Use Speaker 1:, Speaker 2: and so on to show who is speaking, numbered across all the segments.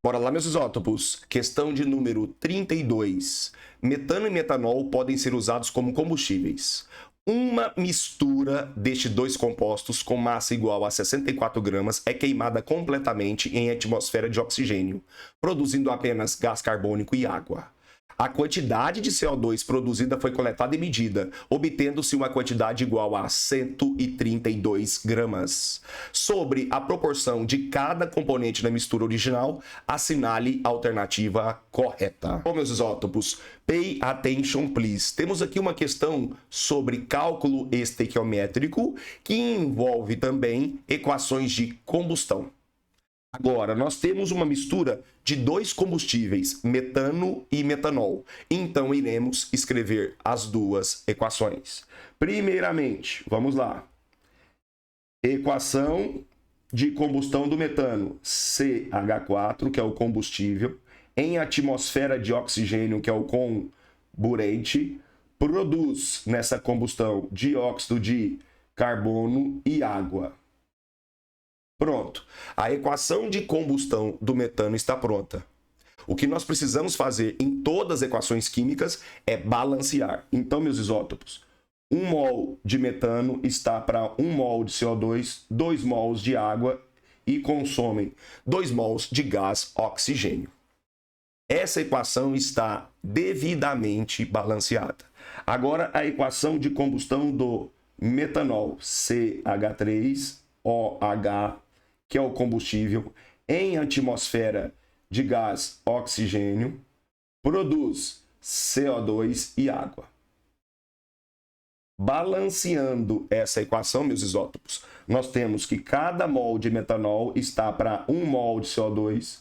Speaker 1: Bora lá, meus isótopos. Questão de número 32. Metano e metanol podem ser usados como combustíveis. Uma mistura destes dois compostos com massa igual a 64 gramas é queimada completamente em atmosfera de oxigênio, produzindo apenas gás carbônico e água. A quantidade de CO2 produzida foi coletada e medida, obtendo-se uma quantidade igual a 132 gramas. Sobre a proporção de cada componente da mistura original, assinale a alternativa correta. Bom, meus isótopos, pay attention please. Temos aqui uma questão sobre cálculo estequiométrico que envolve também equações de combustão. Agora, nós temos uma mistura de dois combustíveis, metano e metanol. Então, iremos escrever as duas equações. Primeiramente, vamos lá. Equação de combustão do metano, CH4, que é o combustível, em atmosfera de oxigênio, que é o comburente, produz nessa combustão dióxido de carbono e água. Pronto. A equação de combustão do metano está pronta. O que nós precisamos fazer em todas as equações químicas é balancear. Então, meus isótopos, 1 mol de metano está para 1 mol de CO2, 2 mols de água e consomem 2 mols de gás oxigênio. Essa equação está devidamente balanceada. Agora, a equação de combustão do metanol, CH3OH, que é o combustível, em atmosfera de gás oxigênio, produz CO2 e água. Balanceando essa equação, meus isótopos, nós temos que cada mol de metanol está para 1 mol de CO2,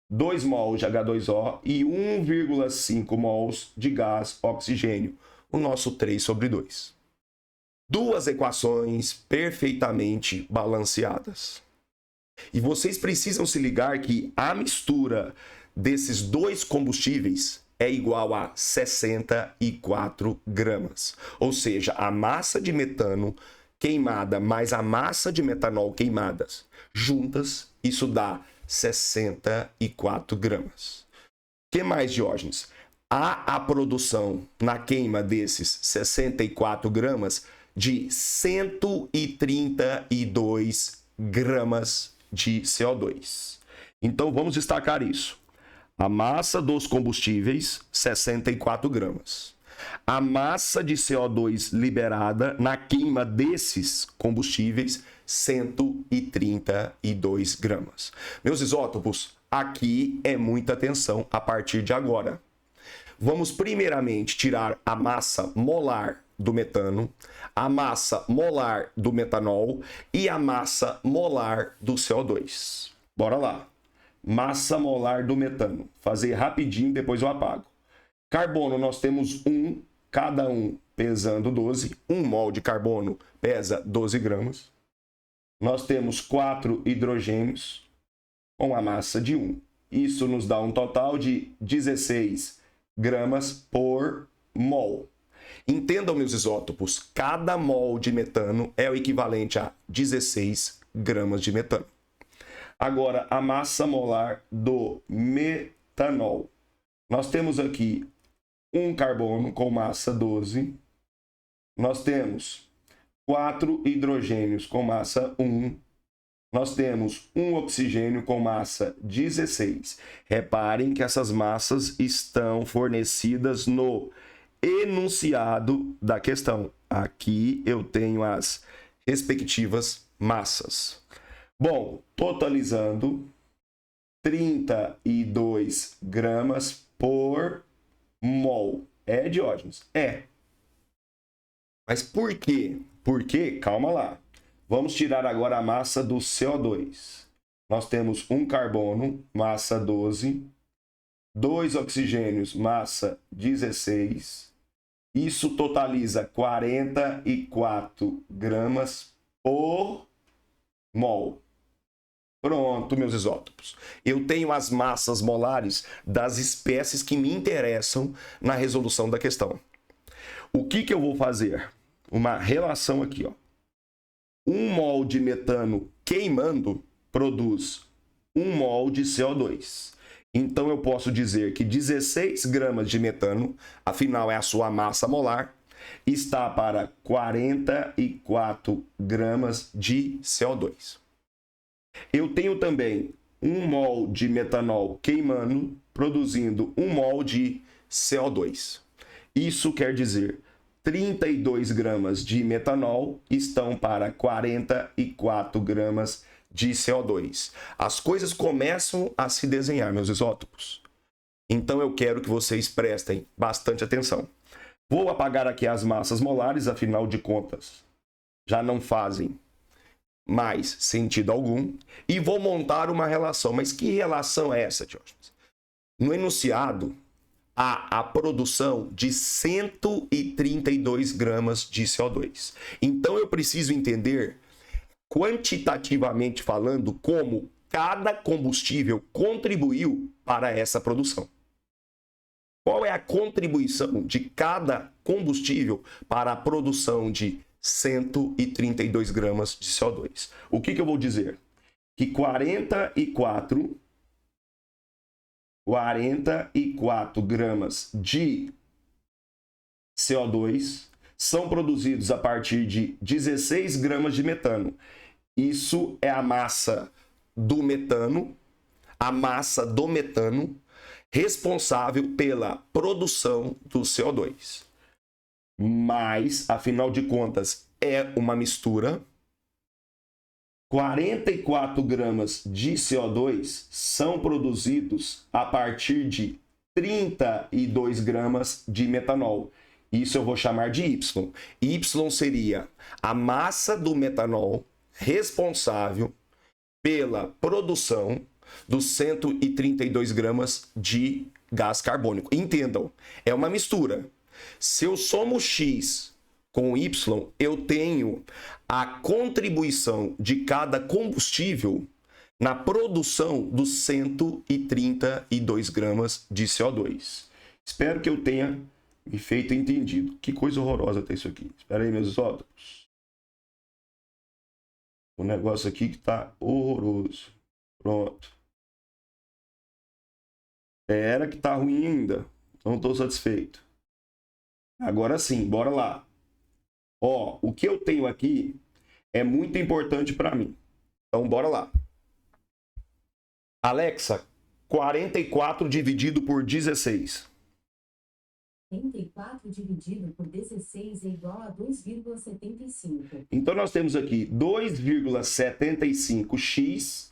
Speaker 1: 2 mols de H2O e 1,5 mols de gás oxigênio, o nosso 3/2. Duas equações perfeitamente balanceadas. E vocês precisam se ligar que a mistura desses dois combustíveis é igual a 64 gramas. Ou seja, a massa de metano queimada mais a massa de metanol queimadas juntas, isso dá 64 gramas. O que mais, Diógenes? Há a produção na queima desses 64 gramas de 132 gramas de CO2. Então, vamos destacar isso. A massa dos combustíveis, 64 gramas. A massa de CO2 liberada na queima desses combustíveis, 132 gramas. Meus isótopos, aqui é muita atenção a partir de agora. Vamos primeiramente tirar a massa molar do metano, a massa molar do metanol e a massa molar do CO2. Bora lá. Massa molar do metano. Fazer rapidinho, depois eu apago. Carbono, nós temos 1, cada um pesando 12. 1 mol de carbono pesa 12 gramas. Nós temos 4 hidrogênios com a massa de 1. Isso nos dá um total de 16 gramas por mol. Entendam, meus isótopos, cada mol de metano é o equivalente a 16 gramas de metano. Agora, a massa molar do metanol. Nós temos aqui um carbono com massa 12. Nós temos 4 hidrogênios com massa 1. Nós temos um oxigênio com massa 16. Reparem que essas massas estão fornecidas no enunciado da questão. Aqui eu tenho as respectivas massas. Bom, totalizando 32 gramas por mol. É, Diógenes? É. Mas por quê? Porque, calma lá. Vamos tirar agora a massa do CO2. Nós temos um carbono, massa 12, 2 oxigênios, massa 16. Isso totaliza 44 gramas por mol. Pronto, meus isótopos. Eu tenho as massas molares das espécies que me interessam na resolução da questão. O que eu vou fazer? Uma relação aqui, ó. 1 mol de metano queimando produz 1 mol de CO2. Então eu posso dizer que 16 gramas de metano, afinal é a sua massa molar, está para 44 gramas de CO2. Eu tenho também 1 mol de metanol queimando, produzindo 1 mol de CO2. Isso quer dizer 32 gramas de metanol estão para 44 gramas de CO2. As coisas começam a se desenhar, meus isótopos. Então eu quero que vocês prestem bastante atenção. Vou apagar aqui as massas molares, afinal de contas, já não fazem mais sentido algum. E vou montar uma relação. Mas que relação é essa, Diógenes? No enunciado, há a produção de 132 gramas de CO2. Então eu preciso entender, quantitativamente falando, como cada combustível contribuiu para essa produção. Qual é a contribuição de cada combustível para a produção de 132 gramas de CO2? O que eu vou dizer? Que 44 gramas de CO2 são produzidos a partir de 16 gramas de metano. Isso é a massa do metano, responsável pela produção do CO2. Mas, afinal de contas, é uma mistura. 44 gramas de CO2 são produzidos a partir de 32 gramas de metanol. Isso eu vou chamar de Y. Y seria a massa do metanol responsável pela produção dos 132 gramas de gás carbônico. Entendam, é uma mistura. Se eu somo X com Y, eu tenho a contribuição de cada combustível na produção dos 132 gramas de CO2. Espero que eu tenha me feito entendido. Que coisa horrorosa tem isso aqui. Espera aí, meus isótopos. O negócio aqui que tá horroroso. Pronto. Era que tá ruim ainda. Não estou satisfeito. Agora sim, bora lá. Ó, o que eu tenho aqui é muito importante para mim. Então, bora lá. Alexa, 44 dividido por 16.
Speaker 2: 44 dividido por 16 é igual a 2,75.
Speaker 1: Então, nós temos aqui 2,75x,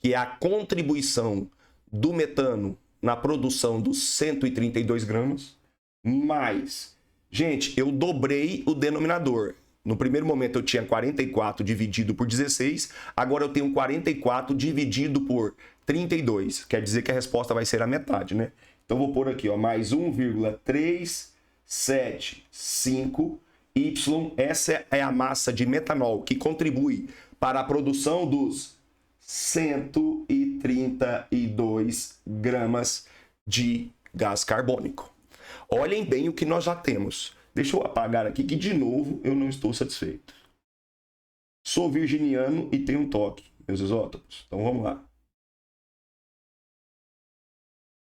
Speaker 1: que é a contribuição do metano na produção dos 132 gramas, mais... Gente, eu dobrei o denominador. No primeiro momento eu tinha 44 dividido por 16, agora eu tenho 44 dividido por 32. Quer dizer que a resposta vai ser a metade, né? Então vou pôr aqui, ó, mais 1,375 Y. Essa é a massa de metanol que contribui para a produção dos 132 gramas de gás carbônico. Olhem bem o que nós já temos. Deixa eu apagar aqui que, de novo, eu não estou satisfeito. Sou virginiano e tenho um toque, meus isótopos. Então, vamos lá.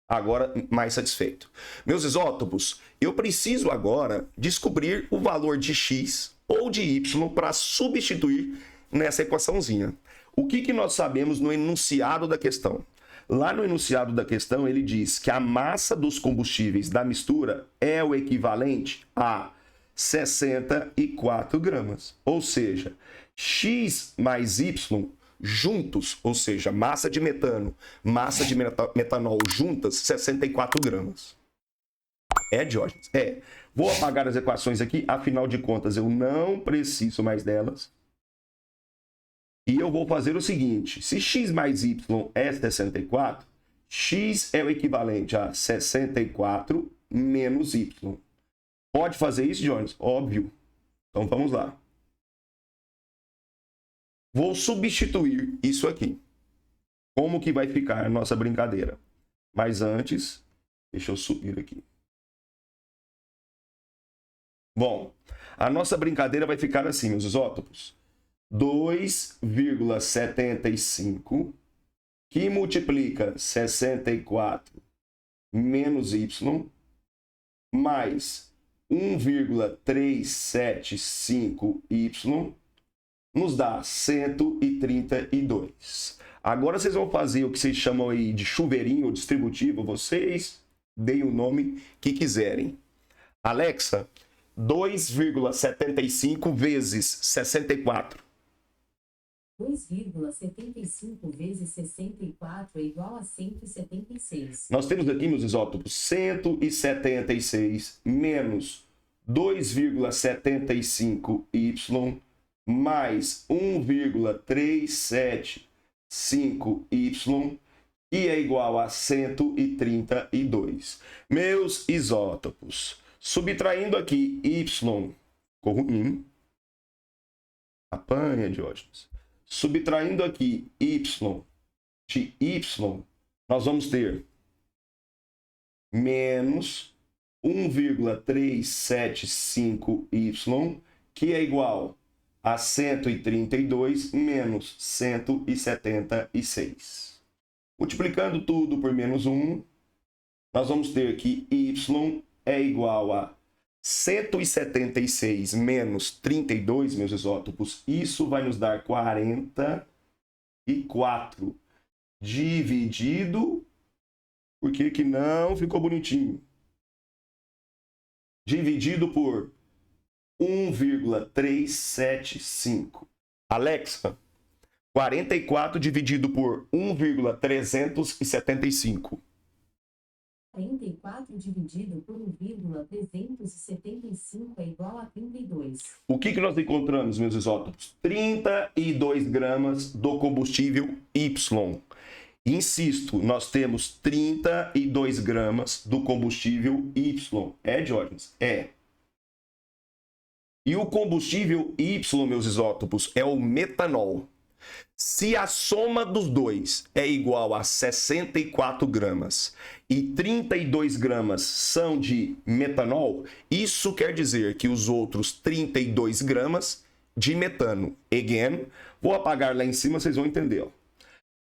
Speaker 1: Agora, mais satisfeito. Meus isótopos, eu preciso agora descobrir o valor de X ou de Y para substituir nessa equaçãozinha. O que nós sabemos no enunciado da questão? Lá no enunciado da questão, ele diz que a massa dos combustíveis da mistura é o equivalente a 64 gramas. Ou seja, X mais Y juntos, ou seja, massa de metano, massa de metanol juntas, 64 gramas. É, Diógenes? É. Vou apagar as equações aqui, afinal de contas, eu não preciso mais delas. E eu vou fazer o seguinte, se X mais Y é 64, X é o equivalente a 64 menos Y. Pode fazer isso, Jones? Óbvio. Então vamos lá. Vou substituir isso aqui. Como que vai ficar a nossa brincadeira? Mas antes, deixa eu subir aqui. Bom, a nossa brincadeira vai ficar assim, meus isótopos. 2,75, que multiplica 64 menos y mais 1,375y nos dá 132. Agora vocês vão fazer o que vocês chamam aí de chuveirinho ou distributivo. Vocês deem o nome que quiserem. Alexa, 2,75 vezes 64.
Speaker 2: 2,75 vezes 64 é igual a 176.
Speaker 1: Nós temos aqui, meus isótopos, 176 menos 2,75y mais 1,375y, que é igual a 132. Meus isótopos, subtraindo aqui y, ficou ruim, apanha, Diógenes. Subtraindo aqui y de y, nós vamos ter menos 1,375y, que é igual a 132 menos 176. Multiplicando tudo por menos 1, nós vamos ter que y é igual a 176 menos 32, meus isótopos. Isso vai nos dar 44 dividido... Por que que não ficou bonitinho? Dividido por 1,375. Alexa, 44 dividido por 1,375.
Speaker 2: 44 dividido por 1,375 é igual a 32.
Speaker 1: O que nós encontramos, meus isótopos? 32 gramas do combustível Y. Insisto, nós temos 32 gramas do combustível Y. É, Diógenes? É. E o combustível Y, meus isótopos, é o metanol. Se a soma dos dois é igual a 64 gramas e 32 gramas são de metanol, isso quer dizer que os outros 32 gramas de metano. Again, vou apagar lá em cima, vocês vão entender. Ó.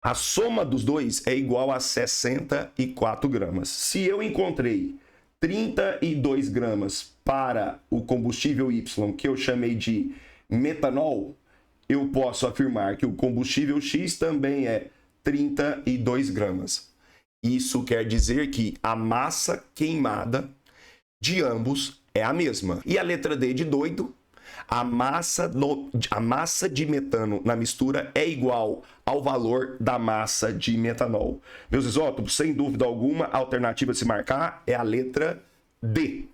Speaker 1: A soma dos dois é igual a 64 gramas. Se eu encontrei 32 gramas para o combustível Y, que eu chamei de metanol, eu posso afirmar que o combustível X também é 32 gramas. Isso quer dizer que a massa queimada de ambos é a mesma. E a letra D de doido, a massa de metano na mistura é igual ao valor da massa de metanol. Meus isótopos, sem dúvida alguma, a alternativa a se marcar é a letra D.